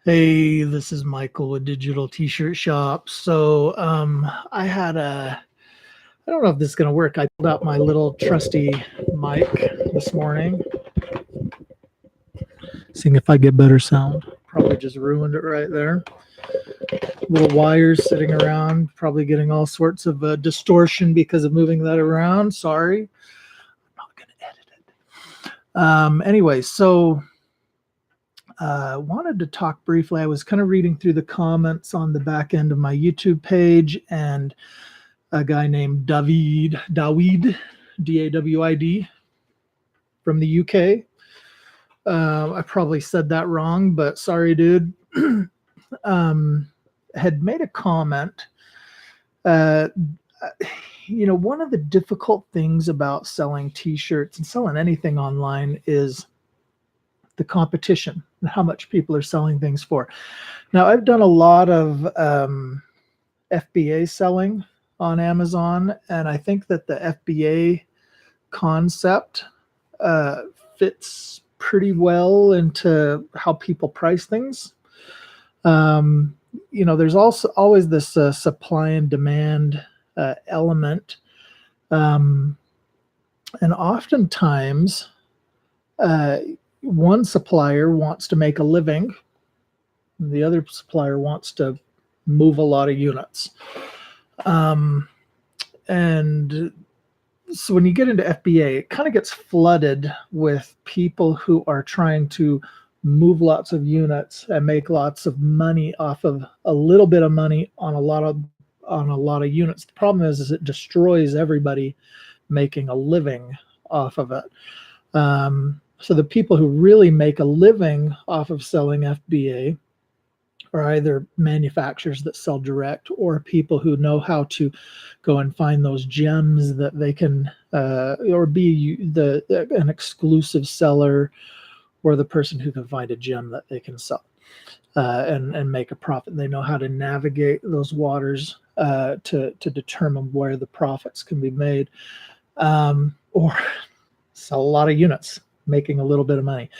Hey, this is Michael with Digital T-Shirt Shop. I don't know if this is going to work. I pulled out my little trusty mic this morning, seeing if I get better sound. Probably just ruined it right there. Little wires sitting around, probably getting all sorts of distortion because of moving that around. Sorry. I'm not going to edit it. Wanted to talk briefly. I was kind of reading through the comments on the back end of my YouTube page, and a guy named Dawid, Dawid, from the UK. I probably said that wrong, but sorry, dude. Had made a comment. Uh, One of the difficult things about selling T-shirts and selling anything online is the competition and how much people are selling things for. Now, I've done a lot of FBA selling on Amazon, and I think that the FBA concept fits pretty well into how people price things. There's also always this supply and demand element, and oftentimes one supplier wants to make a living, and the other supplier wants to move a lot of units. And so when you get into FBA, it kind of gets flooded with people who are trying to move lots of units and make lots of money off of a little bit of money on a lot of units. The problem is it destroys everybody making a living off of it. So the people who really make a living off of selling FBA are either manufacturers that sell direct or people who know how to go and find those gems that they can, or be an exclusive seller, or the person who can find a gem that they can sell and make a profit. They know how to navigate those waters to determine where the profits can be made, or sell a lot of units, making a little bit of money.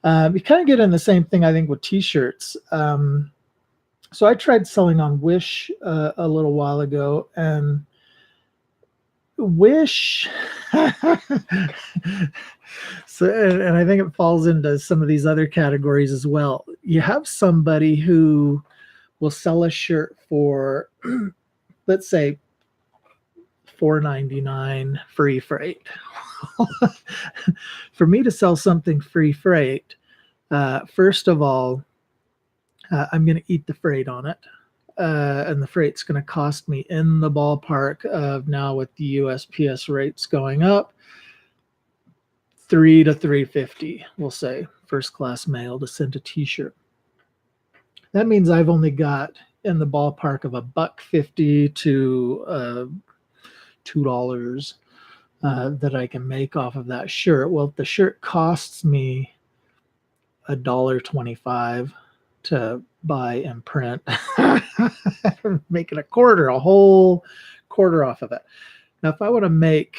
You kind of get in the same thing, I think, with T-shirts. So I tried selling on Wish a little while ago, and Wish, and I think it falls into some of these other categories as well. You have somebody who will sell a shirt for, let's say, $4.99 free freight. For me to sell something free freight, first of all, I'm going to eat the freight on it. And the freight's going to cost me in the ballpark of, now with the USPS rates going up, $3 to $3.50, we'll say, first class mail to send a T-shirt. That means I've only got in the ballpark of $1.50 to $2 that I can make off of that shirt. Well, if the shirt costs me $1.25 to buy and print, making a whole quarter off of it. Now, if I want to make,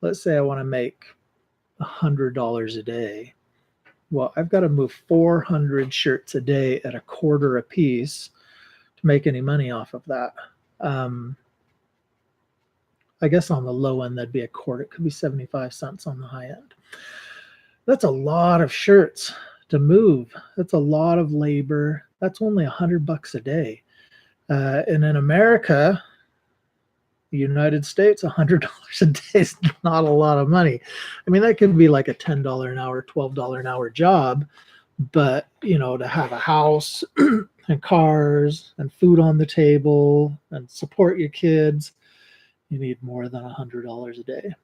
let's say I want to make $100 a day, well, I've got to move 400 shirts a day at a quarter a piece to make any money off of that. I guess on the low end, that'd be a quarter. It could be 75 cents on the high end. That's a lot of shirts to move. That's a lot of labor. That's only $100 a day. And in America, the United States, $100 a day is not a lot of money. I mean, that could be like a $10 an hour, $12 an hour job, but to have a house and cars and food on the table and support your kids, you need more than $100 a day.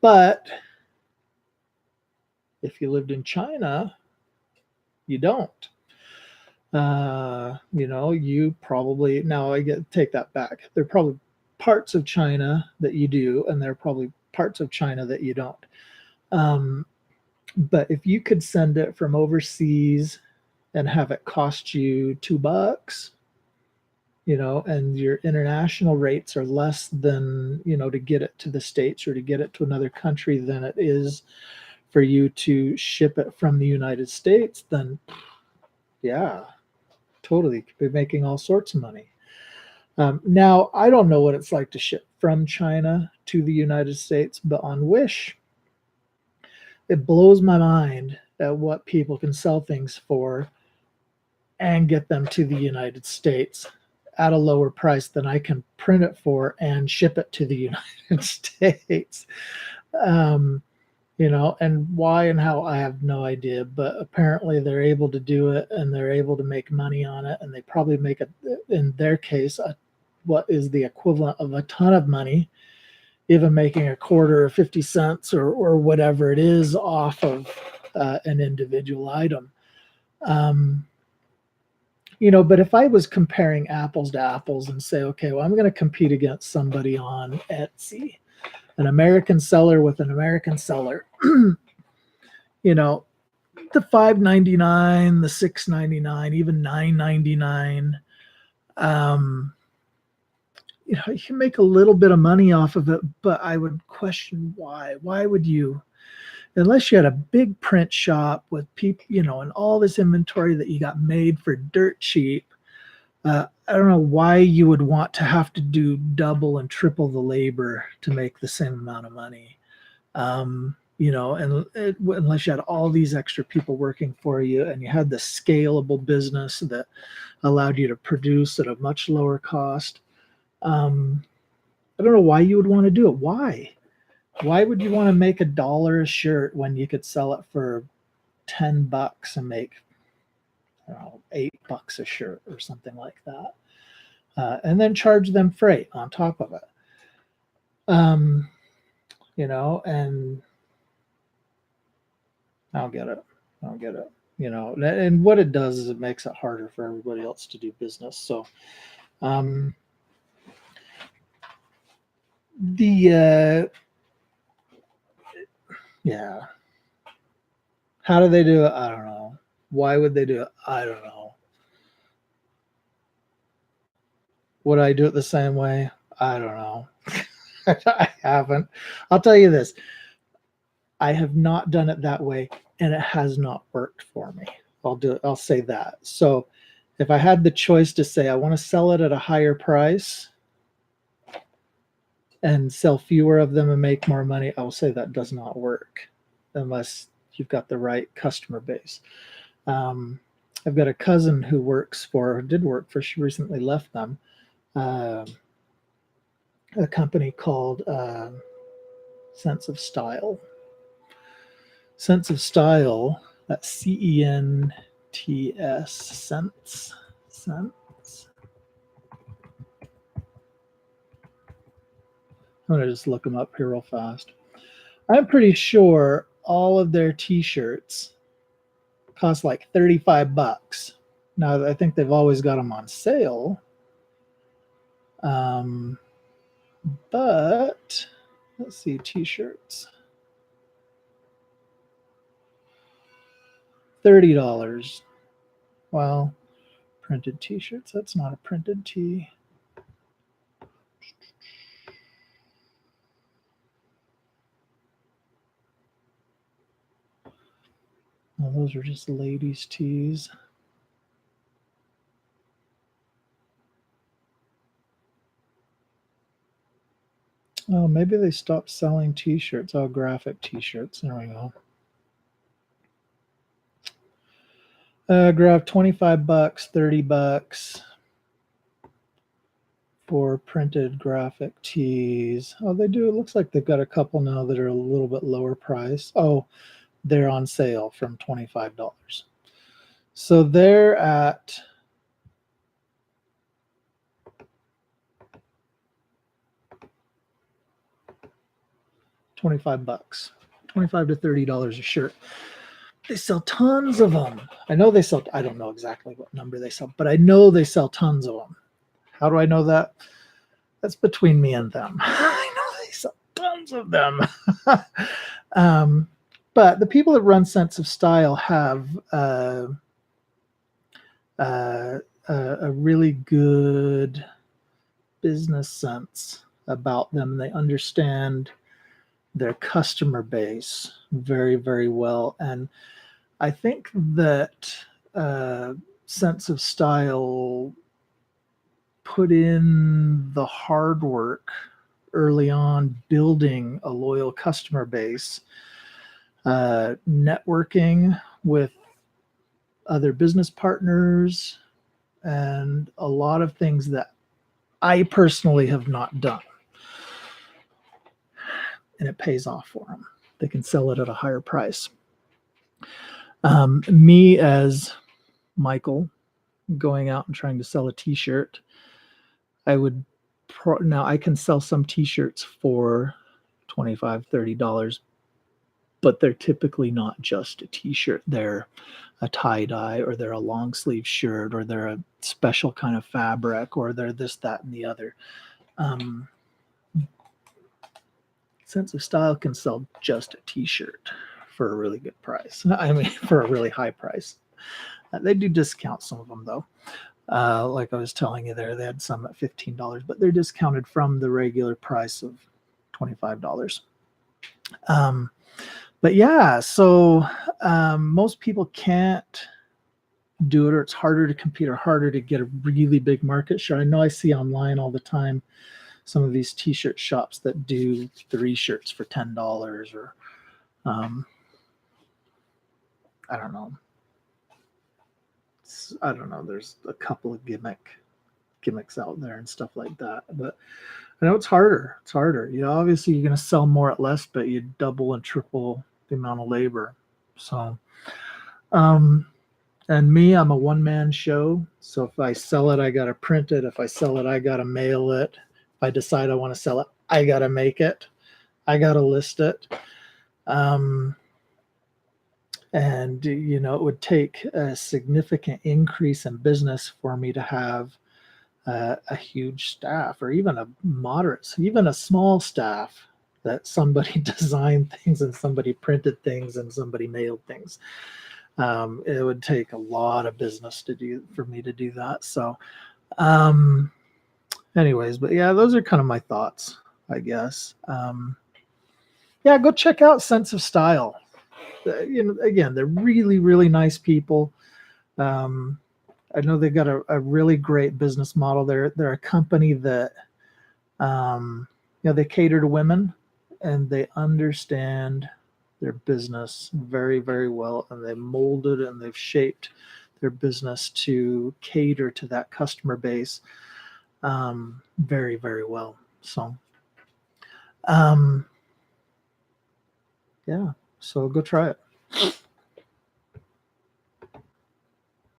But if you lived in China, you don't. You probably, now take that back. There are probably parts of China that you do, and there are probably parts of China that you don't. But if you could send it from overseas and have it cost you $2, and your international rates are less than, to get it to the States or to get it to another country than it is for you to ship it from the United States, then yeah, totally could be making all sorts of money. Now, I don't know what it's like to ship from China to the United States, but on Wish, it blows my mind at what people can sell things for and get them to the United States at a lower price than I can print it for and ship it to the United States. Um, and why and how, I have no idea, but apparently they're able to do it and they're able to make money on it, and they probably make it, in their case, what is the equivalent of a ton of money, even making a quarter or 50 cents or whatever it is off of an individual item. But if I was comparing apples to apples and say, okay, well, I'm going to compete against somebody on Etsy, an American seller with an American seller, the $5.99, the $6.99, even $9.99, you can make a little bit of money off of it, but I would question why. Why would you, unless you had a big print shop with people, and all this inventory that you got made for dirt cheap? I don't know why you would want to have to do double and triple the labor to make the same amount of money. Unless you had all these extra people working for you and you had the scalable business that allowed you to produce at a much lower cost. I don't know why you would want to do it. Why would you want to make $1 a shirt when you could sell it for $10 and make, I don't know, $8 a shirt or something like that, and then charge them freight on top of it? And I don't get it. And what it does is it makes it harder for everybody else to do business. So, yeah. How do they do it? I don't know. Why would they do it? I don't know. Would I do it the same way? I don't know. I haven't. I'll tell you this. I have not done it that way, and it has not worked for me. I'll say that. So if I had the choice to say I want to sell it at a higher price and sell fewer of them and make more money, I'll say that does not work unless you've got the right customer base. I've got a cousin who she recently left them, a company called Sense of Style. Sense of Style, that's CENTS, Sense. I'm going to just look them up here real fast. I'm pretty sure all of their t-shirts cost like $35. Now, I think they've always got them on sale. But let's see, t-shirts. $30. Well, printed t-shirts, that's not a printed tee. Well, those are just ladies' tees. Oh, maybe they stopped selling t-shirts. Oh, graphic t-shirts. There we go. Grab $25, $30 for printed graphic tees. Oh, they do. It looks like they've got a couple now that are a little bit lower price. Oh, they're on sale from $25. So they're at $25, $25 to $30 a shirt. They sell tons of them. I don't know exactly what number they sell, but I know they sell tons of them. How do I know that? That's between me and them. I know they sell tons of them. But the people that run Sense of Style have a really good business sense about them. They understand their customer base very, very well. And I think that Sense of Style put in the hard work early on, building a loyal customer base, networking with other business partners, and a lot of things that I personally have not done. And it pays off for them. They can sell it at a higher price. Me as Michael going out and trying to sell a t-shirt, I would now I can sell some t-shirts for $25-$30, but they're typically not just a t-shirt. They're a tie-dye, or they're a long sleeve shirt, or they're a special kind of fabric, or they're this, that, and the other. Sense of Style can sell just a t-shirt for a really good price. I mean, for a really high price. They do discount some of them, though. Like I was telling you there, they had some at $15, but they're discounted from the regular price of $25. But yeah, so most people can't do it, or it's harder to compete, or harder to get a really big market share. I know I see online all the time some of these t-shirt shops that do 3 shirts for $10, or I don't know. There's a couple of gimmicks out there and stuff like that, but I know it's harder. Obviously you're going to sell more at less, but you double and triple the amount of labor. So and me, I'm a one-man show. So if I sell it, I got to print it. If I sell it, I got to mail it. If I decide I want to sell it, I got to make it. I got to list it. And, it would take a significant increase in business for me to have a huge staff, or even even a small staff, that somebody designed things and somebody printed things and somebody mailed things. It would take a lot of business for me to do that. So, anyways, but yeah, those are kind of my thoughts, I guess. Yeah, go check out Sense of Style. Again, they're really, really nice people. I know they've got a really great business model. They're a company that, they cater to women, and they understand their business very, very well, and they molded and they've shaped their business to cater to that customer base very, very well. So, yeah, so go try it.